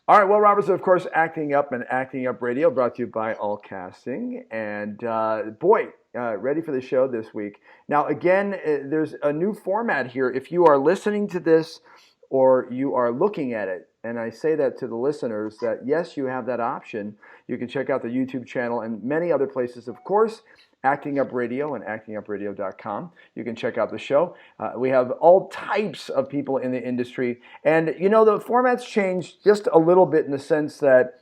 All right, well, Robert's, of course, Acting Up and Acting Up Radio, brought to you by All Casting. And boy, ready for the show this week. Now, again, there's a new format here. If you are listening to this or you are looking at it, and I say that to the listeners, that yes, you have that option. You can check out the YouTube channel and many other places, of course. Acting Up Radio and actingupradio.com. You can check out the show. We have all types of people in the industry. And, you know, the format's changed just a little bit in the sense that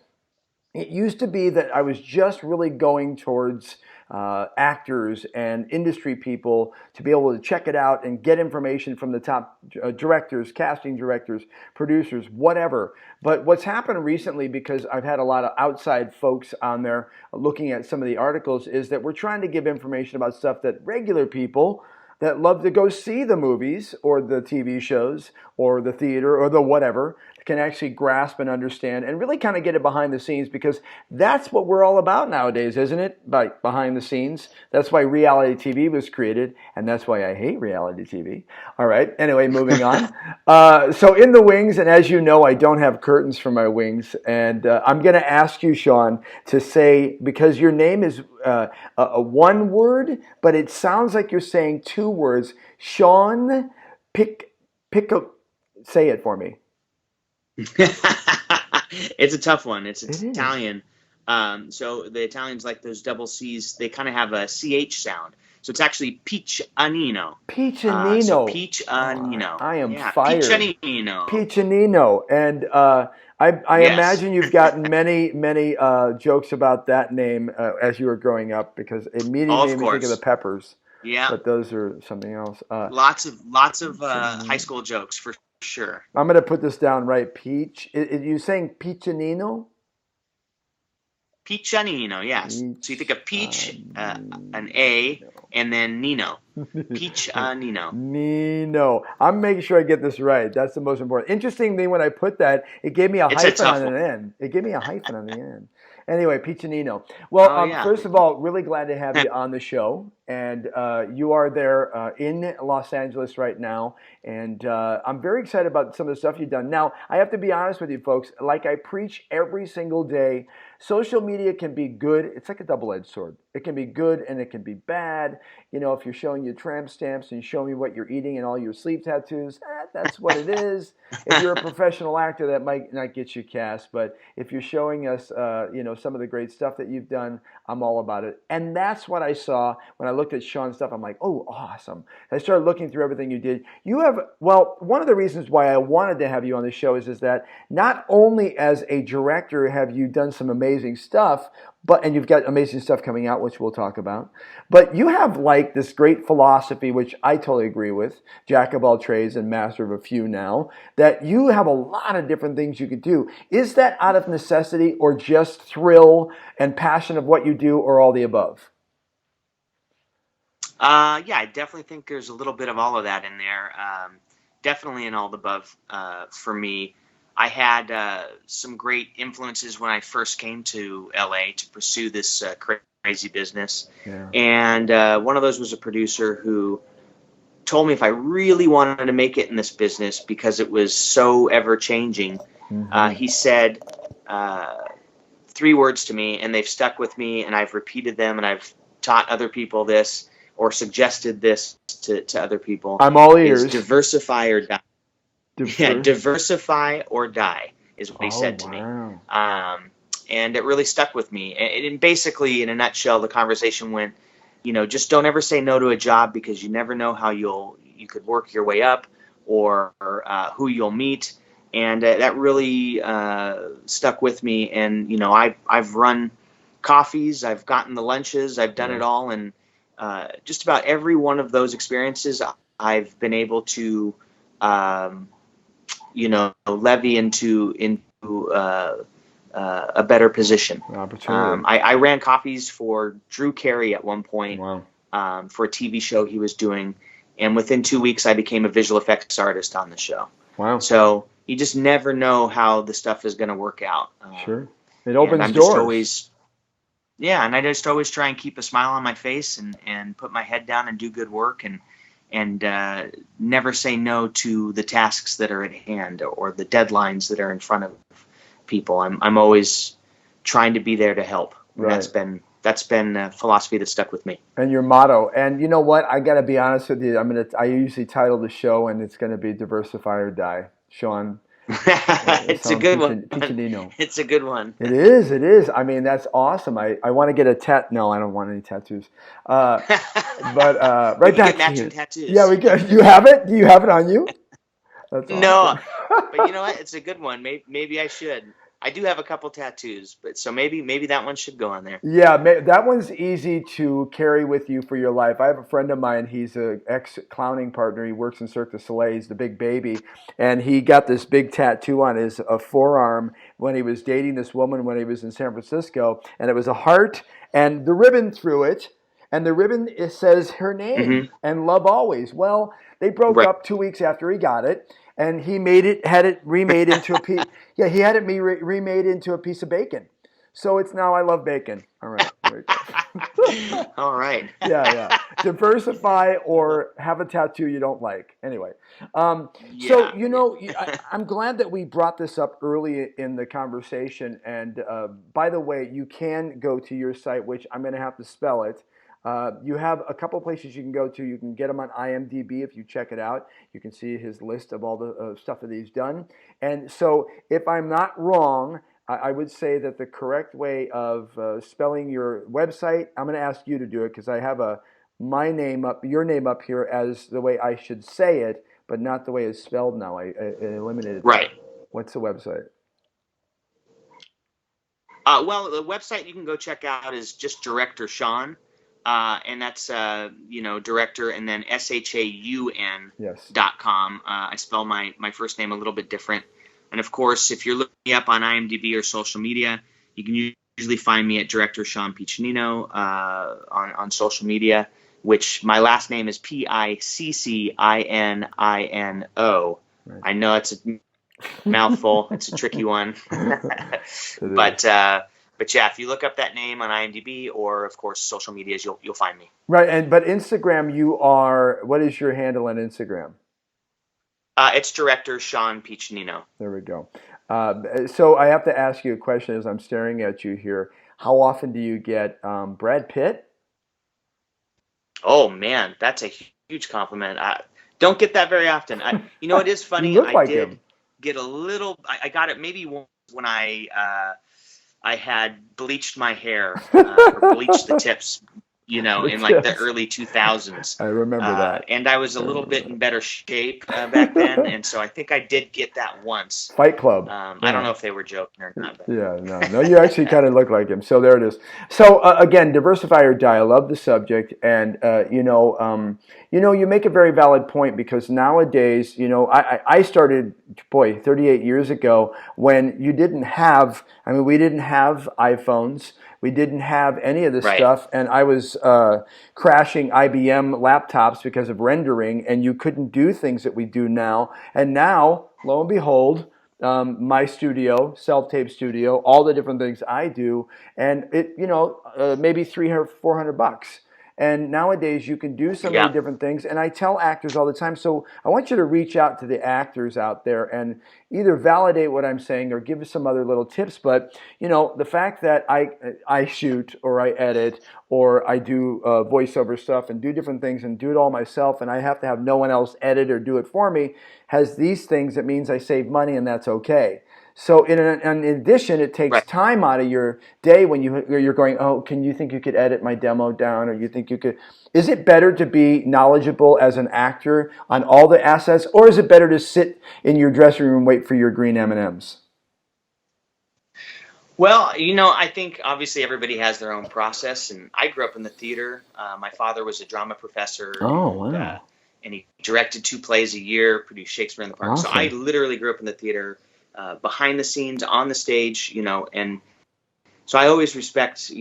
it used to be that I was just really going towards actors and industry people to be able to check it out and get information from the top directors, casting directors, producers, whatever. But what's happened recently, because I've had a lot of outside folks on there looking at some of the articles, is that we're trying to give information about stuff that regular people that love to go see the movies or the TV shows or the theater or the whatever can actually grasp and understand and really kind of get it behind the scenes, because that's what we're all about nowadays, isn't it? Behind the scenes. That's why reality TV was created, and that's why I hate reality TV. All right. Anyway, moving on. So in the wings, and as you know, I don't have curtains for my wings, and I'm going to ask you, Shaun, to say, because your name is a one word, but it sounds like you're saying two words. Shaun say it for me. It's a tough one. It's It is. Italian. So the Italians, like those double C's, they kind of have a CH sound. So it's actually Piccinino. Piccinino. So Piccinino. I am fired. Piccinino. Piccinino. And I Yes. imagine you've gotten many jokes about that name as you were growing up, because it immediately made me think of the Peppers. Yeah. But those are something else. Lots of high school jokes for sure. I'm going to put this down right. Peach. Are you saying Piccinino? Piccinino, yes. So you think of peach, an A, and then Nino. Piccinino. Nino. I'm making sure I get this right. That's the most important. Interestingly, when I put that, it gave me a hyphen on the end. It gave me a hyphen on the end. Anyway, Piccinino. Well, first of all, really glad to have you on the show. And you are there in Los Angeles right now. And I'm very excited about some of the stuff you've done. Now, I have to be honest with you folks. Like I preach every single day, social media can be good. It's like a double-edged sword. It can be good and it can be bad. You know, if you're showing your tramp stamps and show me what you're eating and all your sleeve tattoos, that's what it is. If you're a professional actor, that might not get you cast. But if you're showing us, some of the great stuff that you've done, I'm all about it. And that's what I saw when I looked at Shaun's stuff. I'm like, oh, awesome. I started looking through everything you did. You have, well, one of the reasons why I wanted to have you on the show is that not only as a director have you done some amazing stuff, and you've got amazing stuff coming out, which we'll talk about. But you have like this great philosophy, which I totally agree with, jack of all trades and master of a few now, that you have a lot of different things you could do. Is that out of necessity or just thrill and passion of what you do, or all the above? Yeah, I definitely think there's a little bit of all of that in there. Definitely in all the above for me. I had some great influences when I first came to LA to pursue this crazy business. Yeah. And one of those was a producer who told me if I really wanted to make it in this business, because it was so ever changing, he said 3 words to me, and they've stuck with me, and I've repeated them, and I've taught other people this or suggested this to other people. I'm all ears. Is diversify or die. Diversify or die is what he said to me. And it really stuck with me. And basically, in a nutshell, the conversation went, just don't ever say no to a job, because you never know how you could work your way up, or who you'll meet. And that really stuck with me. And, I've run coffees, I've gotten the lunches, I've done it all. And just about every one of those experiences, I've been able to levy into a better position. I ran copies for Drew Carey at one point. Wow. For a TV show he was doing, and within 2 weeks I became a visual effects artist on the show. Wow. So you just never know how the stuff is going to work out. Sure. It opens doors. And I just always try and keep a smile on my face and put my head down and do good work, and never say no to the tasks that are at hand or the deadlines that are in front people. I'm always trying to be there to help. And Right. that's been a philosophy that stuck with me. And your motto. And you know what? I got to be honest with you. I usually title the show, and it's going to be "Diversify or Die." Shaun It's a good one. Piccinino. It's a good one. It is. It is. I mean, that's awesome. I want to get a No, I don't want any tattoos. But We right can get back to matching you. tattoos. Yeah, we can. You have it? Do you have it on you? That's No, awesome. but you know what? It's a good one. Maybe I should. I do have a couple tattoos, but so maybe that one should go on there. Yeah, that one's easy to carry with you for your life. I have a friend of mine. He's an ex-clowning partner. He works in Cirque du Soleil. He's the big baby. And he got this big tattoo on his forearm when he was dating this woman when he was in San Francisco. And it was a heart and the ribbon through it. And the ribbon, it says her name and love always. Well, they broke Right. up 2 weeks after he got it. And he had it remade into a piece. Yeah, he had it remade into a piece of bacon. So it's now I love bacon. All right. There we go. All right. Yeah. Diversify or have a tattoo you don't like. Anyway. So, Yeah. I'm glad that we brought this up early in the conversation. And by the way, you can go to your site, which I'm going to have to spell it. You have a couple places you can go to. You can get him on IMDb if you check it out. You can see his list of all the stuff that he's done. And so if I'm not wrong, I would say that the correct way of spelling your website, I'm going to ask you to do it because I have your name up here as the way I should say it, but not the way it's spelled now. I eliminated that. Right. What's the website? Well, the website you can go check out is just Director Shaun. And that's, director and then SHAUN.com. I spell my first name a little bit different. And of course, if you're looking me up on IMDb or social media, you can usually find me at Director Shaun Piccinino on social media, which my last name is Piccinino. Right. I know it's a mouthful. It's a tricky one. But yeah, if you look up that name on IMDb or, of course, social medias, you'll find me. Right, but Instagram, what is your handle on Instagram? It's Director Shaun Piccinino. There we go. So I have to ask you a question as I'm staring at you here. How often do you get Brad Pitt? Oh, man, that's a huge compliment. I don't get that very often. It is funny. You look like him. Get a little. I got it maybe once when I had bleached my hair or bleached the tips, in like the early 2000s. I remember that. And I was a little bit in better shape back then, and so I think I did get that once. Fight Club. I don't know if they were joking or not. But. Yeah, no, you actually kind of look like him. So there it is. So again, diversify or die. I love the subject, and you make a very valid point because nowadays, I started, 38 years ago when we didn't have iPhones. We didn't have any of this stuff, and I was crashing IBM laptops because of rendering, and you couldn't do things that we do now. And now, lo and behold, my studio, self-tape studio, all the different things I do, and it, maybe $300 or $400. And nowadays you can do so many different things. And I tell actors all the time, so I want you to reach out to the actors out there and either validate what I'm saying or give us some other little tips. But, the fact that I shoot or I edit or I do voiceover stuff and do different things and do it all myself and I have to have no one else edit or do it for me has these things that means I save money and that's okay. So in addition, it takes time out of your day when you're going, oh, you think you could edit my demo down, or you think you could? Is it better to be knowledgeable as an actor on all the assets, or is it better to sit in your dressing room and wait for your green M&Ms? Well, I think obviously everybody has their own process, and I grew up in the theater. My father was a drama professor. Oh, wow. And he directed 2 plays a year, produced Shakespeare in the Park. Awesome. So I literally grew up in the theater. Behind the scenes, on the stage, and so I always respect,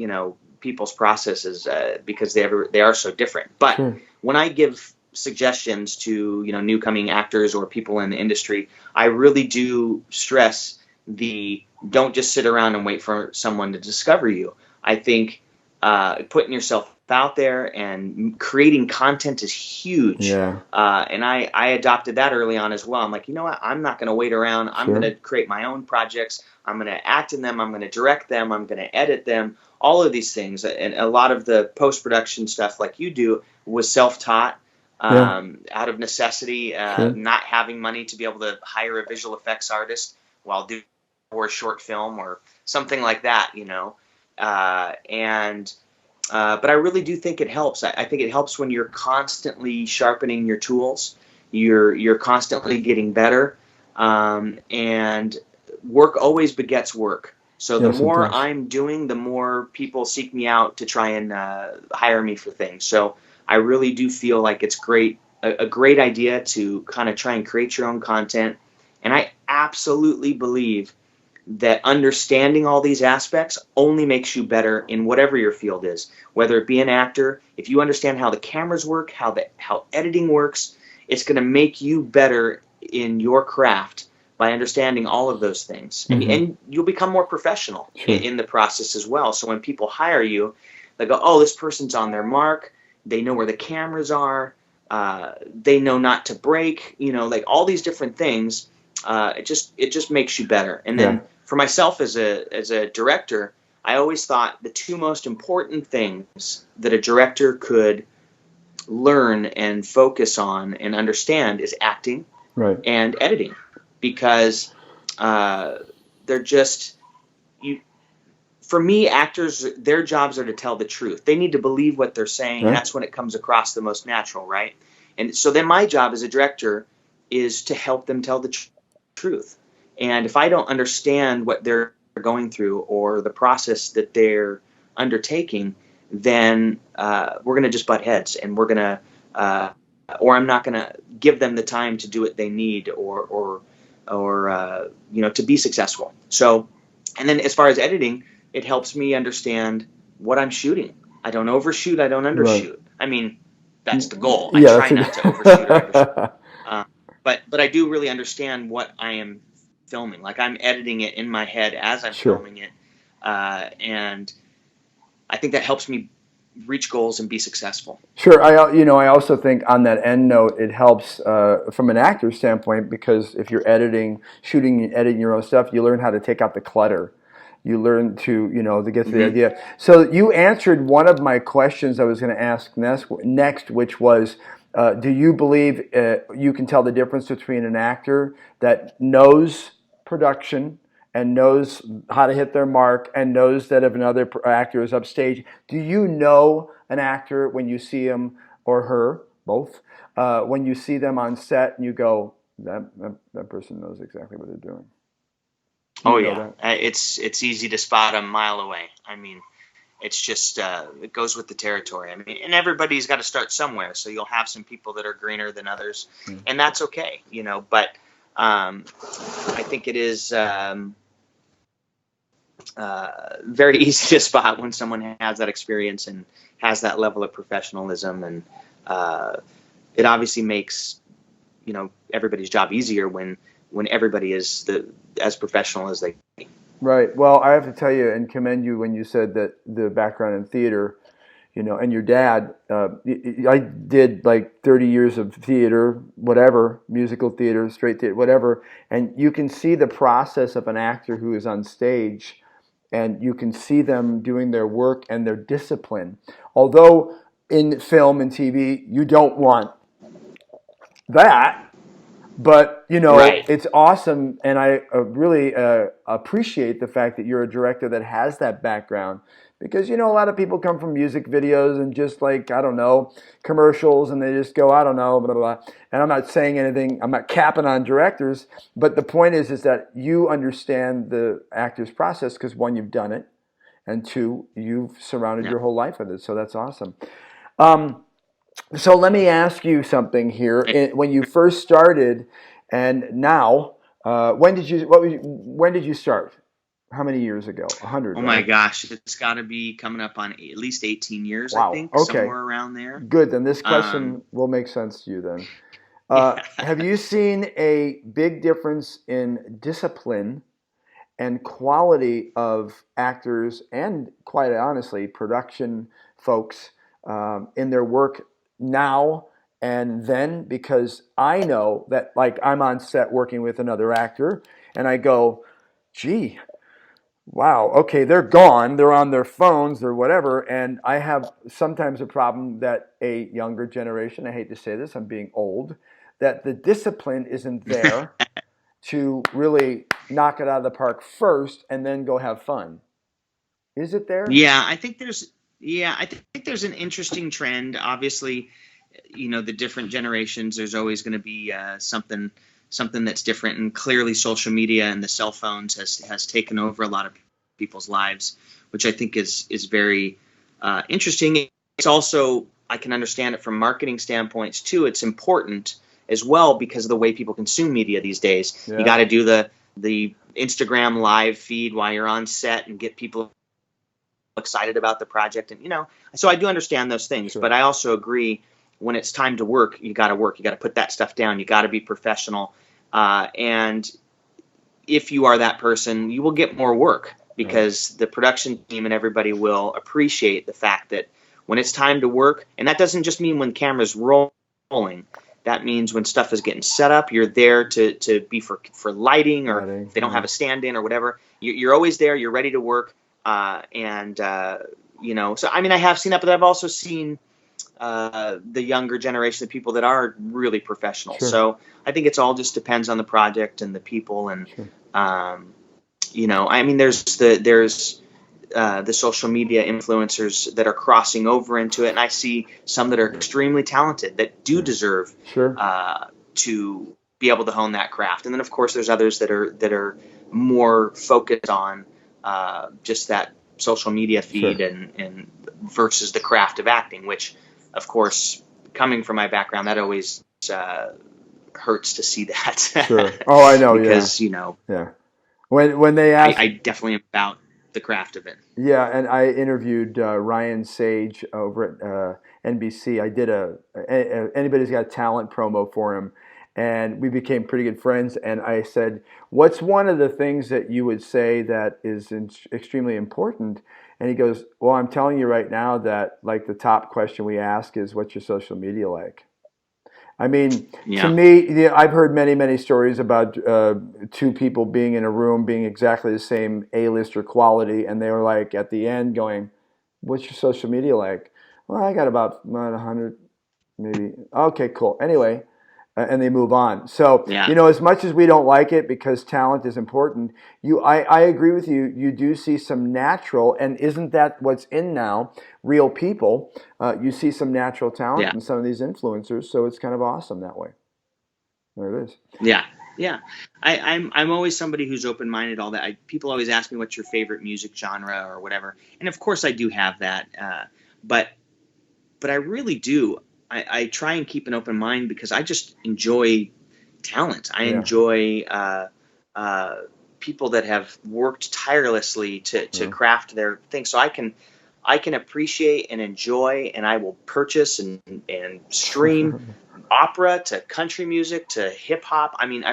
people's processes because they are so different. But when I give suggestions to, new coming actors or people in the industry, I really do stress don't just sit around and wait for someone to discover you. I think putting yourself out there and creating content is huge. Yeah. And I adopted that early on as well. I'm like, you know what? I'm not going to wait around. I'm Sure. going to create my own projects. I'm going to act in them. I'm going to direct them. I'm going to edit them. All of these things. And a lot of the post-production stuff like you do was self-taught. Out of necessity, Sure. not having money to be able to hire a visual effects artist while doing or a short film or something like that, you know. But I really do think it helps. I think it helps when you're constantly sharpening your tools. You're constantly getting better, and work always begets work. So the Yes, it more does. I'm doing, the more people seek me out to try and hire me for things. So I really do feel like it's a great idea to kind of try and create your own content. And I absolutely believe that understanding all these aspects only makes you better in whatever your field is, whether it be an actor. If you understand how the cameras work, how editing works, it's going to make you better in your craft by understanding all of those things. And you'll become more professional in the process as well. So when people hire you, they go, oh, this person's on their mark. They know where the cameras are. They know not to break, you know, like all these different things. It just makes you better. And then for myself as a director, I always thought the two most important things that a director could learn and focus on and understand is acting and editing, because they're just for me, actors, their jobs are to tell the truth. They need to believe what they're saying, and that's when it comes across the most natural, right? And so then my job as a director is to help them tell the truth. And if I don't understand what they're going through or the process that they're undertaking, then we're going to just butt heads, and we're going to, or I'm not going to give them the time to do what they need, or you know, to be successful. So, and then as far as editing, it helps me understand what I'm shooting. I don't overshoot. I don't undershoot. I mean, that's the goal. I try not to overshoot or undershoot. But I do really understand what I am filming. Like, I'm editing it in my head as I'm filming it. And I think that helps me reach goals and be successful. Sure. I also think on that end note, it helps from an actor's standpoint, because if you're shooting and editing your own stuff, you learn how to take out the clutter. You learn to get to the idea. So you answered one of my questions I was going to ask next, which was, do you believe you can tell the difference between an actor that knows production and knows how to hit their mark and knows that if another actor is upstage? Do you know an actor when you see him, or her, both, when you see them on set and you go, that person knows exactly what they're doing? Oh yeah, it's easy to spot a mile away. I mean, it's just it goes with the territory. I mean, and everybody's got to start somewhere. So you'll have some people that are greener than others, and that's okay, you know. But I think it is very easy to spot when someone has that experience and has that level of professionalism, and it obviously makes everybody's job easier when everybody is as professional as they can. Right. Well, I have to tell you and commend you when you said that the background in theater, and your dad, I did like 30 years of theater, whatever, musical theater, straight theater, whatever, and you can see the process of an actor who is on stage, and you can see them doing their work and their discipline. Although in film and TV, you don't want that. But, it's awesome, and I really appreciate the fact that you're a director that has that background, because, a lot of people come from music videos and just like, I don't know, commercials, and they just go, I don't know, blah, blah, blah. And I'm not saying anything, I'm not capping on directors, but the point is that you understand the actor's process because, one, you've done it, and two, you've surrounded your whole life with it, so that's awesome. So let me ask you something here. When you first started, and now, when did you start? How many years ago? 100. Oh my gosh, it's got to be coming up on at least 18 years. Wow. I think, okay. Somewhere around there. Good. Then this question will make sense to you then. Have you seen a big difference in discipline and quality of actors and, quite honestly, production folks in their work now and then, because I know that, like, I'm on set working with another actor and I go, gee, wow, okay, they're gone, they're on their phones or whatever, and I have sometimes a problem that a younger generation, I hate to say this, I'm being old, that the discipline isn't there to really knock it out of the park first and then go have fun. Is it there? I think there's an interesting trend. Obviously, the different generations, there's always going to be something that's different, and clearly social media and the cell phones has taken over a lot of people's lives, which I think is very interesting. It's also, I can understand it from marketing standpoints too. It's important as well because of the way people consume media these days. Yeah. You got to do the Instagram live feed while you're on set and get people excited about the project, and so I do understand those things. Sure. But I also agree, when it's time to work, you got to work. You got to put that stuff down. You got to be professional, and if you are that person, you will get more work because the production team and everybody will appreciate the fact that when it's time to work, and that doesn't just mean when cameras rolling. That means when stuff is getting set up, you're there to be for lighting, or if they don't have a stand-in or whatever. You're always there. You're ready to work. So I mean, I have seen that, but I've also seen the younger generation of people that are really professional. Sure. So I think it's all just depends on the project and the people, and sure. I mean, there's the social media influencers that are crossing over into it, and I see some that are extremely talented that do deserve sure. To be able to hone that craft, and then of course there's others that are more focused on just that social media feed sure. and versus the craft of acting, which, of course, coming from my background, that always hurts to see that. Sure. Oh, I know. Because, yeah. When they ask, I definitely am about the craft of it. Yeah, and I interviewed Ryan Sage over at NBC. I did anybody's got a talent promo for him, and we became pretty good friends. And I said, what's one of the things that you would say that is extremely important? And he goes, well, I'm telling you right now that, like, the top question we ask is, what's your social media like? I mean, to me, I've heard many, many stories about two people being in a room being exactly the same A-lister quality, and they were like at the end going, what's your social media like? Well, I got about 100, maybe. Okay, cool. Anyway, and they move on. So, as much as we don't like it because talent is important, I agree with you. You do see some natural, and isn't that what's in now? Real people. You see some natural talent in some of these influencers, so it's kind of awesome that way. There it is. Yeah. I'm always somebody who's open-minded. All that. People always ask me what's your favorite music genre or whatever, and of course I do have that. But I really do. I try and keep an open mind because I just enjoy talent. I enjoy people that have worked tirelessly to craft their thing. So I can appreciate and enjoy, and I will purchase and stream opera to country music to hip hop. I mean,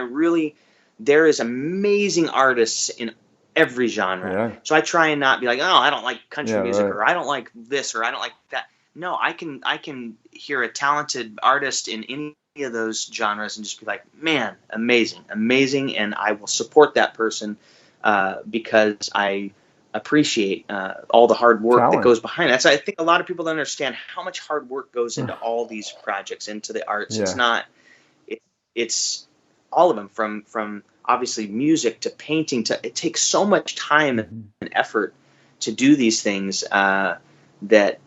there is amazing artists in every genre. Yeah. So I try and not be like, oh, I don't like country music, or I don't like this, or I don't like that. No, I can hear a talented artist in any of those genres and just be like, man, amazing, and I will support that person because I appreciate all the hard work that goes behind it. I think a lot of people don't understand how much hard work goes into all these projects, into the arts. Yeah. It's all of them, from obviously music to painting it takes so much time and effort to do these things that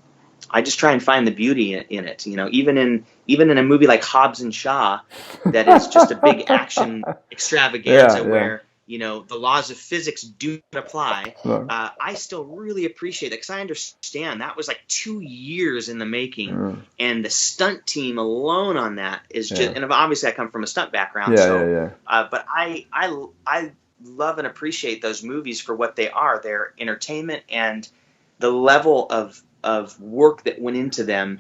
I just try and find the beauty in it. Even in a movie like Hobbs and Shaw, that is just a big action extravaganza where the laws of physics do apply. I still really appreciate that because I understand that was like 2 years in the making, and the stunt team alone on that is just. And obviously, I come from a stunt background, but I love and appreciate those movies for what they are. They're entertainment, and the level of work that went into them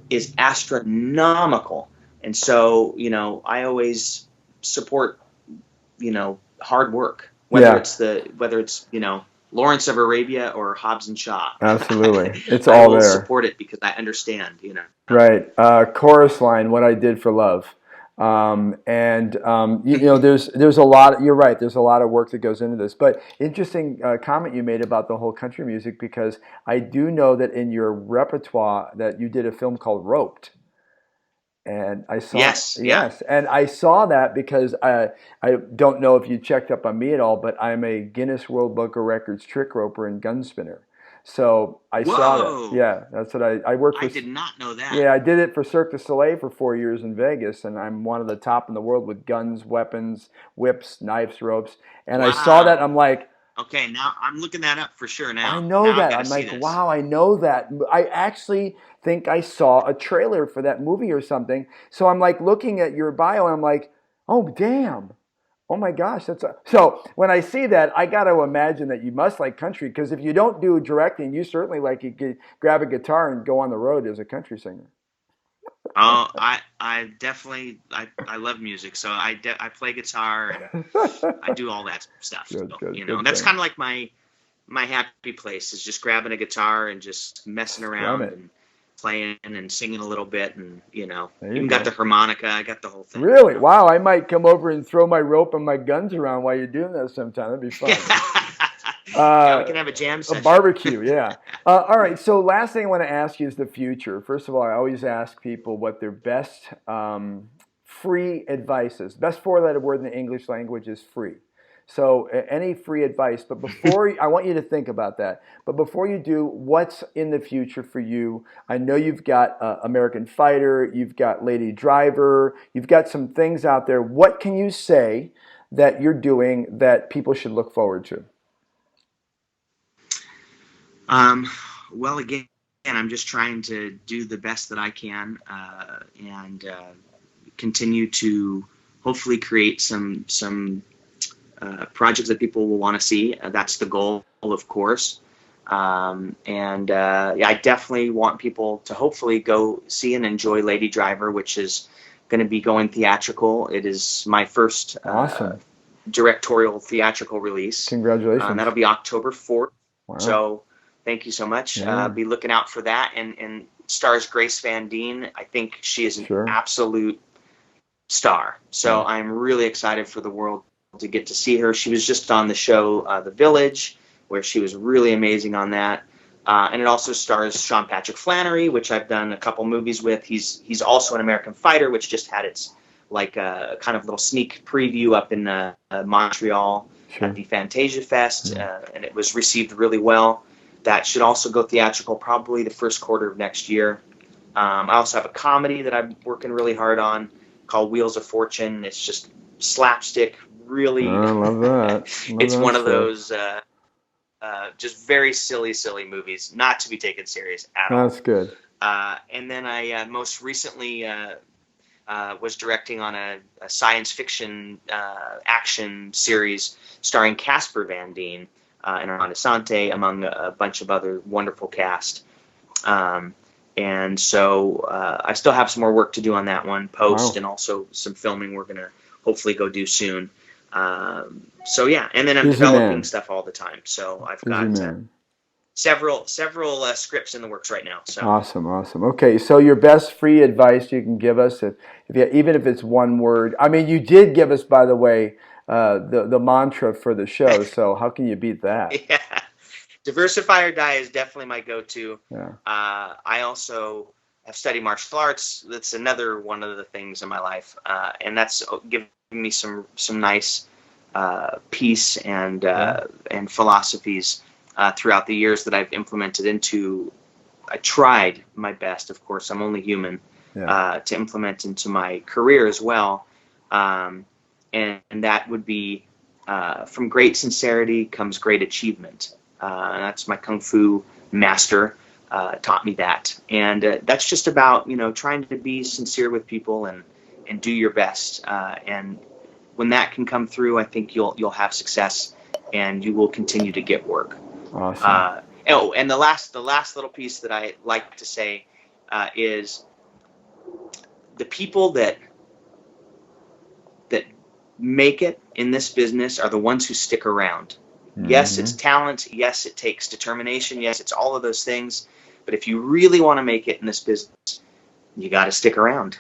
is astronomical. And so, I always support, hard work. Yeah, whether it's Lawrence of Arabia or Hobbs and Shaw. absolutely. It's I all will there. support it because I understand. Right. Chorus line, What I Did for Love. There's a lot, you're right, there's a lot of work that goes into this. But interesting comment you made about the whole country music, because I do know that in your repertoire that you did a film called Roped. And I saw, Yes, yeah. yes, and I saw that because I don't know if you checked up on me at all, but I'm a Guinness World Book of Records trick roper and gun spinner. So I saw that. Whoa! Yeah, that's what I work I for. did not know that. Yeah, I did it for Cirque du Soleil for 4 years in Vegas, and I'm one of the top in the world with guns, weapons, whips, knives, ropes. And I saw that, and Wow. I'm like, Okay, now I'm looking that up for sure I now. know Now I've that. got to I'm see like, this. wow, I know that. I actually think I saw a trailer for that movie or something. So I'm like looking at your bio, and I'm like, oh, damn. Oh my gosh, so when I see that, I got to imagine that you must like country, because if you don't do directing, you certainly like you could grab a guitar and go on the road as a country singer. Oh, I definitely I love music, so I play guitar and I do all that stuff. Good, So, good, good that's thing. kind of like my happy place is just grabbing a guitar and just messing Strum around it. and playing and singing a little bit and There you even got the go. harmonica. I got the whole thing. Really? Wow, I might come over and throw my rope and my guns around while you're doing that sometime. That'd be fun. Yeah, we Uh, can have a jam a session. barbecue, yeah. All right, so last thing I want to ask you is the future. First of all, I always ask people what their best free advice is. Best four-letter word in the English language is free. So any free advice, but I want you to think about that. But before you do, what's in the future for you? I know you've got American Fighter, you've got Lady Driver, you've got some things out there. What can you say that you're doing that people should look forward to? Um, well, again, I'm just trying to do the best that I can and continue to hopefully create some projects that people will want to see. That's the goal, of course. Yeah, I definitely want people to hopefully go see and enjoy Lady Driver, which is going to be going theatrical. It is my first Awesome. directorial theatrical release. Congratulations. That'll be October 4th. Wow. So thank you so much. Yeah, Be looking out for that. And stars Grace Van Dien. I think she is an sure. absolute star. So Yeah. I'm really excited for the world to get to see her. She was just on the show The Village, where she was really amazing on that. And it also stars Sean Patrick Flannery, which I've done a couple movies with. He's also an American Fighter, which just had its kind of little sneak preview up in Montreal Sure. at the Fantasia Fest, Yeah. and it was received really well. That should also go theatrical probably the first quarter of next year. I also have a comedy that I'm working really hard on called Wheels of Fortune. It's just slapstick, really. I love that. Love It's that one of stuff. those just very silly movies, not to be taken serious at all. That's good. And then I most recently was directing on a science fiction action series starring Casper Van Dien and Armand Asante, among a bunch of other wonderful cast. And so I still have some more work to do on that one, post, Wow. and also some filming we're going to hopefully go do soon. So yeah, and then I'm Busy developing man. stuff all the time. So I've Busy got man. several scripts in the works right now. So Awesome, awesome. Okay, so your best free advice you can give us, if you, even if it's one word. I mean, you did give us, by the way, the mantra for the show. So how can you beat that? yeah, diversify or die is definitely my go-to. Yeah. I also have studied martial arts. That's another one of the things in my life, and that's given me some nice peace and philosophies throughout the years that I've implemented into. I tried my best, of course. I'm only human. Yeah. To implement into my career as well, and that would be from great sincerity comes great achievement. And that's my kung fu master taught me that, and that's just about trying to be sincere with people and do your best. And when that can come through, I think you'll have success, and you will continue to get work. Awesome. And the last little piece that I like to say is the people that make it in this business are the ones who stick around. Yes, it's talent. Yes, it takes determination. Yes, it's all of those things. But if you really want to make it in this business, you got to stick around.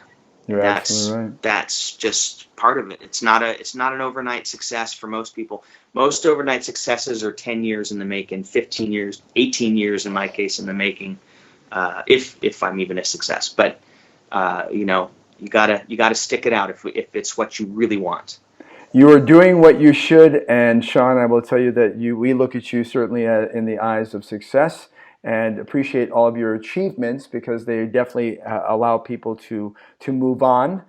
You're absolutely right. That's just part of it. It's not an overnight success for most people. Most overnight successes are 10 years in the making, 15 years, 18 years in my case in the making, if I'm even a success. But you know, you gotta stick it out if it's what you really want. You are doing what you should, and Shaun, I will tell you that we look at you certainly in the eyes of success and appreciate all of your achievements, because they definitely allow people to move on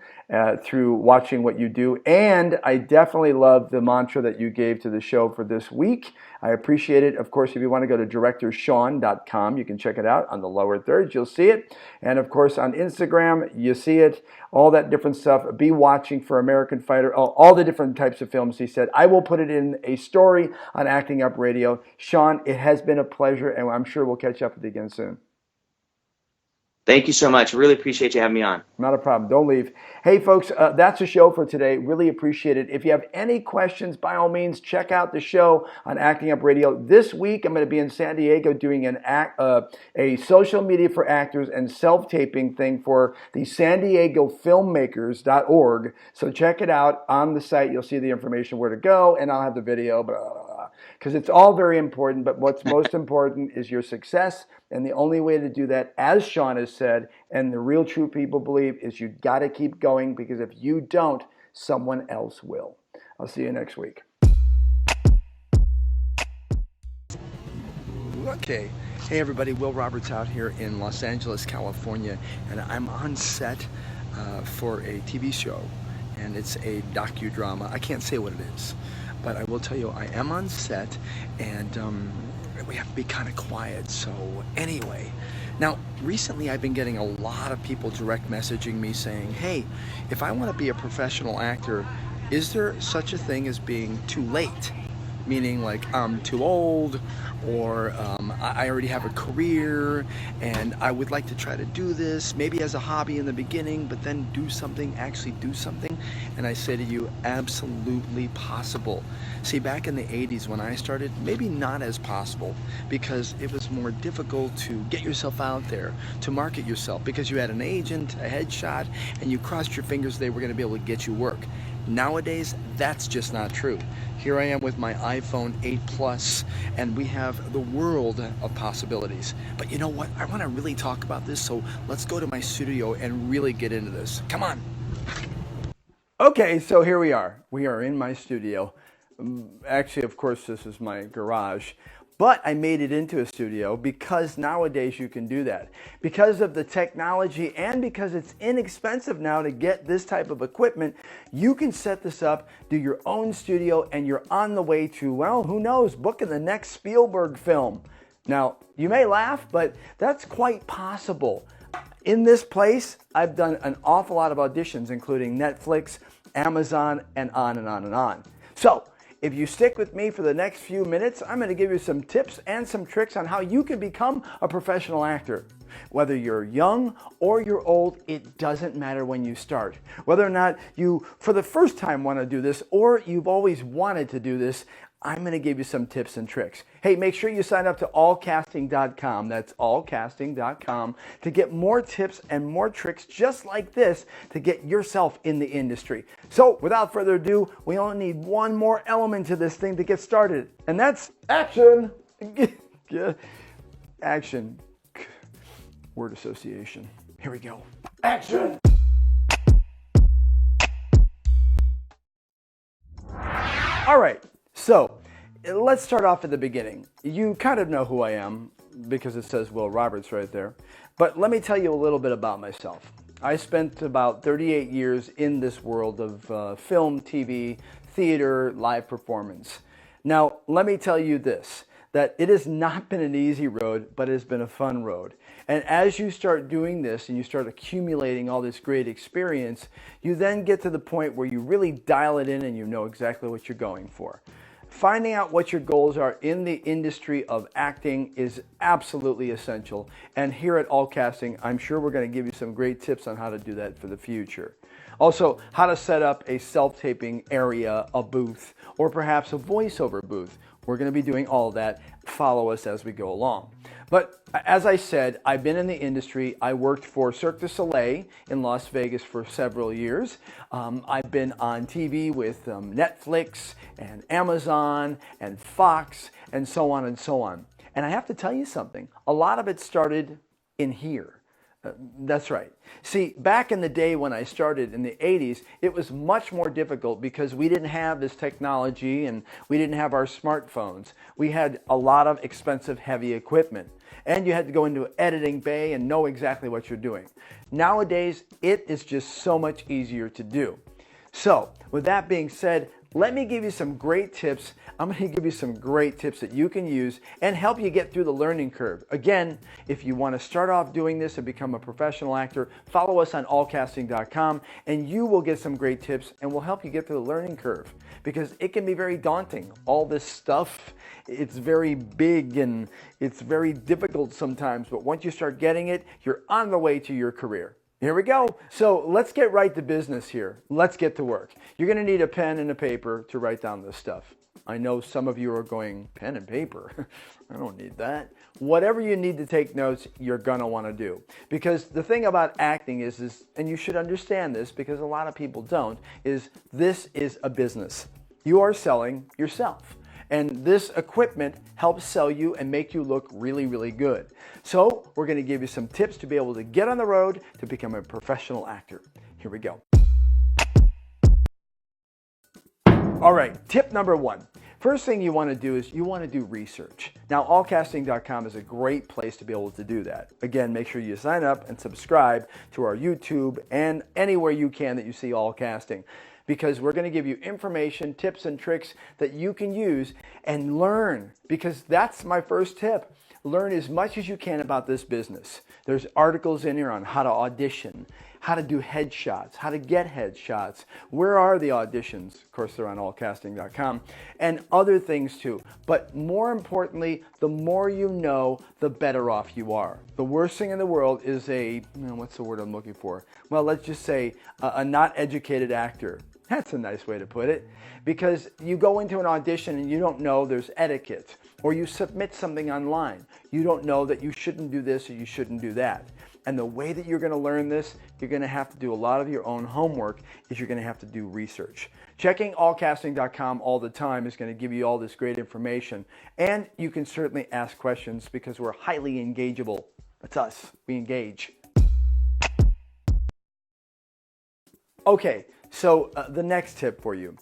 through watching what you do. And I definitely love the mantra that you gave to the show for this week. I appreciate it. Of course, if you want to go to directorshaun.com, you can check it out on the lower thirds. You'll see it. And of course, on Instagram, you see it. All that different stuff. Be watching for American Fighter. All the different types of films. He said, I will put it in a story on Acting Up Radio. Shaun, it has been a pleasure, and I'm sure we'll catch up with you again soon. Thank you so much. Really appreciate you having me on. Not a problem. Don't leave. Hey, folks, that's the show for today. Really appreciate it. If you have any questions, by all means, check out the show on Acting Up Radio. This week, I'm going to be in San Diego doing a social media for actors and self-taping thing for the San Diego Filmmakers.org. So check it out on the site. You'll see the information where to go, and I'll have the video, because it's all very important. But what's most important is your success. And the only way to do that, as Shaun has said, and the real true people believe, is you got to keep going, because if you don't, someone else will. I'll see you next week. Okay. Hey, everybody. Will Roberts out here in Los Angeles, California, and I'm on set for a TV show, and it's a docudrama. I can't say what it is, but I will tell you I am on set, and we have to be kind of quiet. So anyway, now recently I've been getting a lot of people direct messaging me saying, hey, if I want to be a professional actor, is there such a thing as being too late? Meaning like I'm too old, or I already have a career and I would like to try to do this maybe as a hobby in the beginning, but then actually do something. And I say to you, absolutely possible. See, back in the 80s when I started, maybe not as possible, because it was more difficult to get yourself out there, to market yourself, because you had an agent, a headshot, and you crossed your fingers they were going to be able to get you work. Nowadays, that's just not true. Here I am with my iPhone 8 Plus, and we have the world of possibilities. But you know what? I want to really talk about this, so let's go to my studio and really get into this. Come on. Okay, so here we are. We are in my studio. Actually, of course, this is my garage. But I made it into a studio because nowadays you can do that. Because of the technology and because it's inexpensive now to get this type of equipment, you can set this up, do your own studio, and you're on the way to, well, who knows, booking the next Spielberg film. Now, you may laugh, but that's quite possible. In this place, I've done an awful lot of auditions, including Netflix, Amazon, and on and on and on. So, if you stick with me for the next few minutes, I'm going to give you some tips and some tricks on how you can become a professional actor. Whether you're young or you're old, it doesn't matter when you start. Whether or not you, for the first time, want to do this, or you've always wanted to do this, I'm going to give you some tips and tricks. Hey, make sure you sign up to allcasting.com. That's allcasting.com to get more tips and more tricks just like this to get yourself in the industry. So without further ado, we only need one more element to this thing to get started, and that's action. Action. Word association. Here we go. Action. All right. So, let's start off at the beginning. You kind of know who I am because it says Will Roberts right there. But let me tell you a little bit about myself. I spent about 38 years in this world of film, TV, theater, live performance. Now, let me tell you this, that it has not been an easy road, but it has been a fun road. And as you start doing this and you start accumulating all this great experience, you then get to the point where you really dial it in and you know exactly what you're going for. Finding out what your goals are in the industry of acting is absolutely essential. And here at All Casting, I'm sure we're going to give you some great tips on how to do that for the future. Also, how to set up a self-taping area, a booth, or perhaps a voiceover booth. We're going to be doing all of that. Follow us as we go along. But as I said, I've been in the industry. I worked for Cirque du Soleil in Las Vegas for several years. I've been on TV with Netflix and Amazon and Fox and so on and so on. And I have to tell you something. A lot of it started in here. That's right. See, back in the day when I started in the 80s, it was much more difficult because we didn't have this technology and we didn't have our smartphones. We had a lot of expensive, heavy equipment. And you had to go into an editing bay and know exactly what you're doing. Nowadays, it is just so much easier to do. So, with that being said, let me give you some great tips. I'm going to give you some great tips that you can use and help you get through the learning curve. Again, if you want to start off doing this and become a professional actor, follow us on allcasting.com and you will get some great tips and we'll help you get through the learning curve because it can be very daunting. All this stuff, it's very big and it's very difficult sometimes, but once you start getting it, you're on the way to your career. Here we go. So let's get right to business here. Let's get to work. You're going to need a pen and a paper to write down this stuff. I know some of you are going, pen and paper? I don't need that. Whatever you need to take notes, you're going to want to do. Because the thing about acting is, and you should understand this because a lot of people don't, is this is a business. You are selling yourself. And this equipment helps sell you and make you look really, really good. So we're going to give you some tips to be able to get on the road to become a professional actor. Here we go. All right, tip number one. First thing you want to do is you want to do research. Now, allcasting.com is a great place to be able to do that. Again, make sure you sign up and subscribe to our YouTube and anywhere you can that you see All Casting, because we're going to give you information, tips, and tricks that you can use and learn, because that's my first tip. Learn as much as you can about this business. There's articles in here on how to audition, how to do headshots, how to get headshots, where are the auditions, of course they're on allcasting.com, and other things too. But more importantly, the more you know, the better off you are. The worst thing in the world is what's the word I'm looking for? Well, let's just say a not educated actor. That's a nice way to put it, because you go into an audition and you don't know there's etiquette, or you submit something online. You don't know that you shouldn't do this or you shouldn't do that. And the way that you're going to learn this, you're going to have to do a lot of your own homework, is you're going to have to do research. Checking allcasting.com all the time is going to give you all this great information. And you can certainly ask questions because we're highly engageable. That's us. We engage. Okay, so the next tip for you.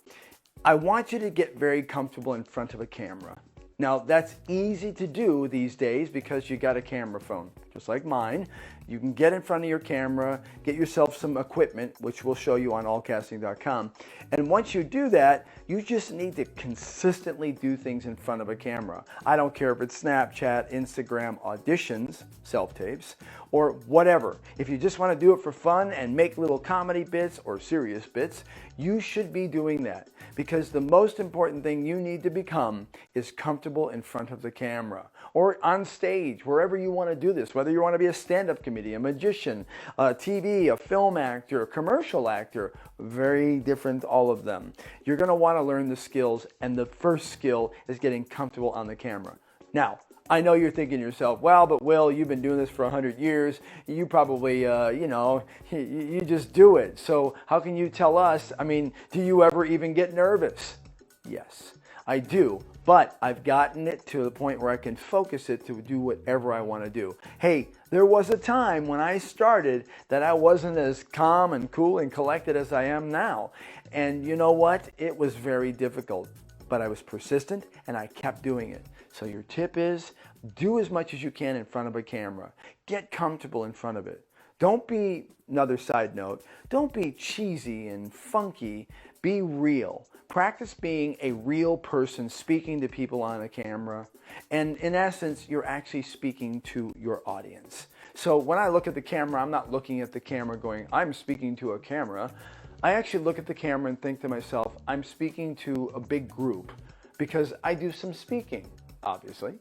I want you to get very comfortable in front of a camera. Now, that's easy to do these days because you got a camera phone, just like mine. You can get in front of your camera, get yourself some equipment, which we'll show you on allcasting.com. And once you do that, you just need to consistently do things in front of a camera. I don't care if it's Snapchat, Instagram, auditions, self-tapes, or whatever. If you just want to do it for fun and make little comedy bits or serious bits, you should be doing that. Because the most important thing you need to become is comfortable in front of the camera or on stage, wherever you want to do this, whether you want to be a stand-up comedian, a magician, a TV, a film actor, a commercial actor, very different, all of them. You're going to want to learn the skills, and the first skill is getting comfortable on the camera. Now, I know you're thinking to yourself, well, but Will, you've been doing this for 100 years. You probably, you just do it. So how can you tell us? I mean, do you ever even get nervous? Yes, I do. But I've gotten it to the point where I can focus it to do whatever I want to do. Hey, there was a time when I started that I wasn't as calm and cool and collected as I am now. And you know what? It was very difficult. But I was persistent and I kept doing it. So your tip is do as much as you can in front of a camera. Get comfortable in front of it. Don't be, another side note, don't be cheesy and funky. Be real. Practice being a real person speaking to people on a camera. And in essence, you're actually speaking to your audience. So when I look at the camera, I'm not looking at the camera going, I'm speaking to a camera. I actually look at the camera and think to myself, I'm speaking to a big group because I do some speaking, obviously.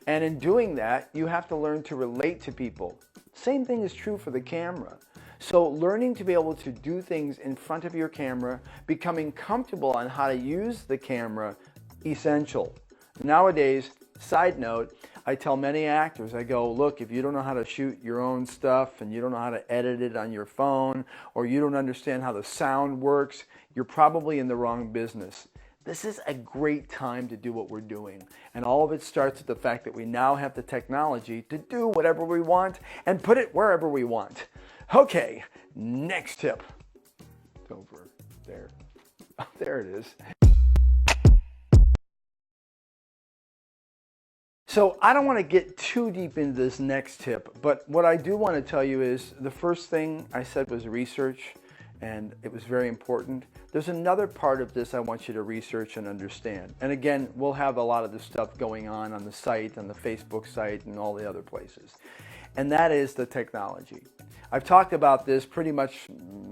And in doing that, you have to learn to relate to people. Same thing is true for the camera. So learning to be able to do things in front of your camera, becoming comfortable on how to use the camera, essential. Nowadays, side note, I tell many actors, I go, look, if you don't know how to shoot your own stuff and you don't know how to edit it on your phone, or you don't understand how the sound works, you're probably in the wrong business. This is a great time to do what we're doing. And all of it starts with the fact that we now have the technology to do whatever we want and put it wherever we want. Okay, next tip. It's over there. Oh, there it is. So I don't want to get too deep into this next tip, but what I do want to tell you is the first thing I said was research, and it was very important. There's another part of this I want you to research and understand. And again, we'll have a lot of this stuff going on the site, on the Facebook site, and all the other places. And that is the technology. I've talked about this pretty much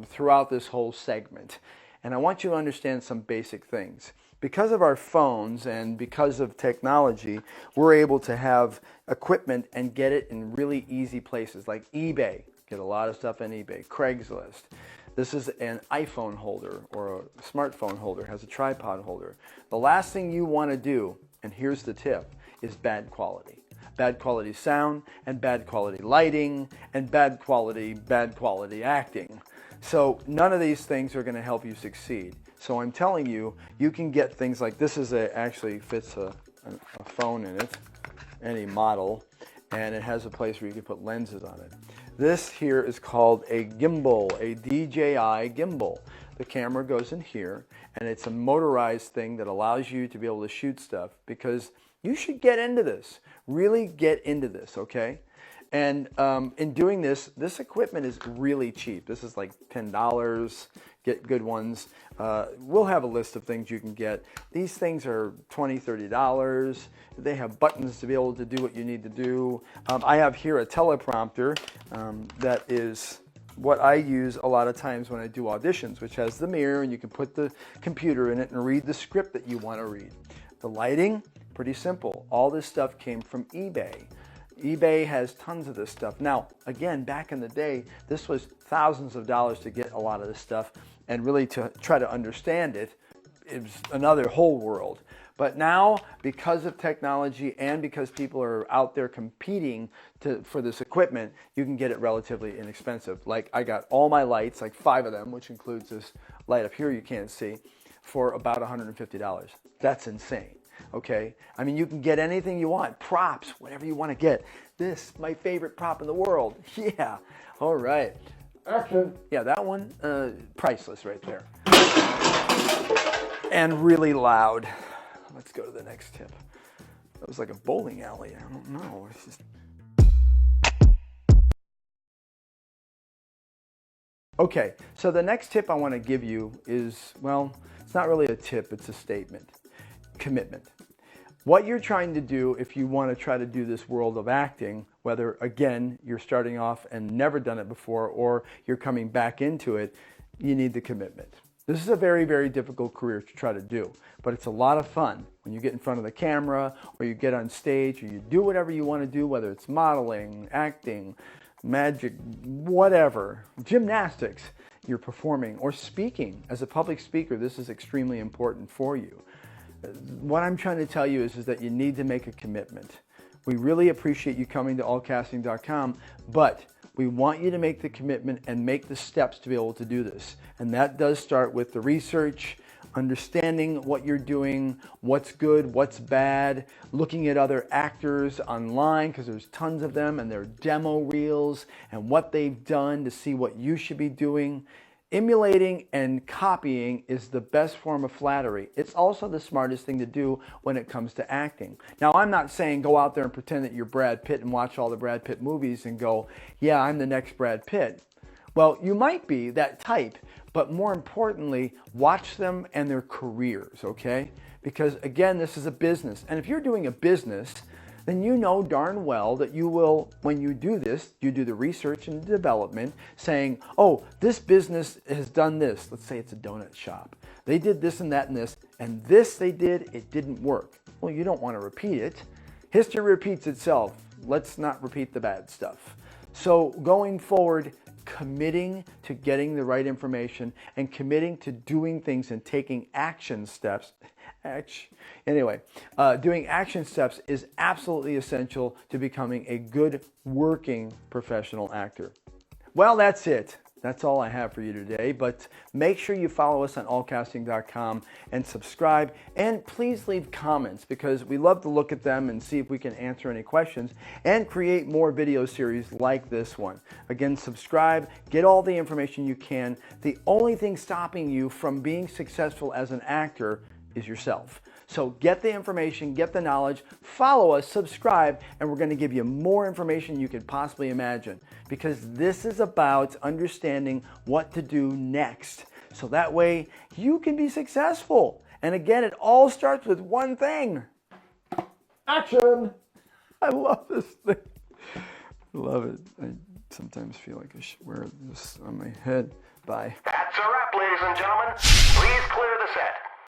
throughout this whole segment, and I want you to understand some basic things. Because of our phones and because of technology, we're able to have equipment and get it in really easy places like eBay. Get a lot of stuff on eBay. Craigslist. This is an iPhone holder or a smartphone holder, has a tripod holder. The last thing you want to do, and here's the tip, is bad quality. Bad quality sound and bad quality lighting and bad quality acting. So none of these things are going to help you succeed. So I'm telling you, you can get things like this actually fits a phone in it, any model, and it has a place where you can put lenses on it. This here is called a gimbal, a DJI gimbal. The camera goes in here, and it's a motorized thing that allows you to be able to shoot stuff, because you should get into this, really get into this, okay? And in doing this, this equipment is really cheap. This is like $10, get good ones. We'll have a list of things you can get. These things are $20, $30. They have buttons to be able to do what you need to do. I have here a teleprompter that is what I use a lot of times when I do auditions, which has the mirror and you can put the computer in it and read the script that you want to read. The lighting, pretty simple. All this stuff came from eBay. eBay has tons of this stuff. Now, again, back in the day, this was thousands of dollars to get a lot of this stuff, and really to try to understand it, it was another whole world. But now, because of technology and because people are out there competing for this equipment, you can get it relatively inexpensive. Like I got all my lights, like 5 of them, which includes this light up here you can't see, for about $150. That's insane. Okay, I mean, you can get anything you want, props, whatever you want to get. This, my favorite prop in the world. Yeah, all right. Action. Yeah, that one, priceless right there. And really loud. Let's go to the next tip. That was like a bowling alley. I don't know. It's just... Okay, so the next tip I want to give you is, well, it's not really a tip, it's a statement. Commitment. What you're trying to do if you want to try to do this world of acting, whether again you're starting off and never done it before or you're coming back into it, you need the commitment. This is a very, very difficult career to try to do, but it's a lot of fun when you get in front of the camera or you get on stage or you do whatever you want to do, whether it's modeling, acting, magic, whatever, gymnastics you're performing, or speaking. As a public speaker, this is extremely important for you. What I'm trying to tell you is that you need to make a commitment. We really appreciate you coming to allcasting.com, but we want you to make the commitment and make the steps to be able to do this. And that does start with the research, understanding what you're doing, what's good, what's bad, looking at other actors online, because there's tons of them, and their demo reels and what they've done to see what you should be doing. Emulating and copying is the best form of flattery. It's also the smartest thing to do when it comes to acting. Now, I'm not saying go out there and pretend that you're Brad Pitt and watch all the Brad Pitt movies and go, yeah, I'm the next Brad Pitt. Well, you might be that type, but more importantly, watch them and their careers, okay? Because again, this is a business. And if you're doing a business, then you know darn well that you will, when you do this, you do the research and development, saying, oh, this business has done this. Let's say it's a donut shop. They did this and that and this they did, it didn't work. Well, you don't want to repeat it. History repeats itself. Let's not repeat the bad stuff. So going forward, committing to getting the right information and committing to doing things and taking action steps. Doing action steps is absolutely essential to becoming a good working professional actor. Well, that's it. That's all I have for you today, but make sure you follow us on allcasting.com and subscribe, and please leave comments because we love to look at them and see if we can answer any questions and create more video series like this one. Again, subscribe, get all the information you can. The only thing stopping you from being successful as an actor is yourself. So get the information, get the knowledge, follow us, subscribe, and we're going to give you more information you could possibly imagine, because this is about understanding what to do next. So that way you can be successful. And again, it all starts with one thing. Action! I love this thing. I love it. I sometimes feel like I should wear this on my head. Bye. That's a wrap, ladies and gentlemen. Please clear the set.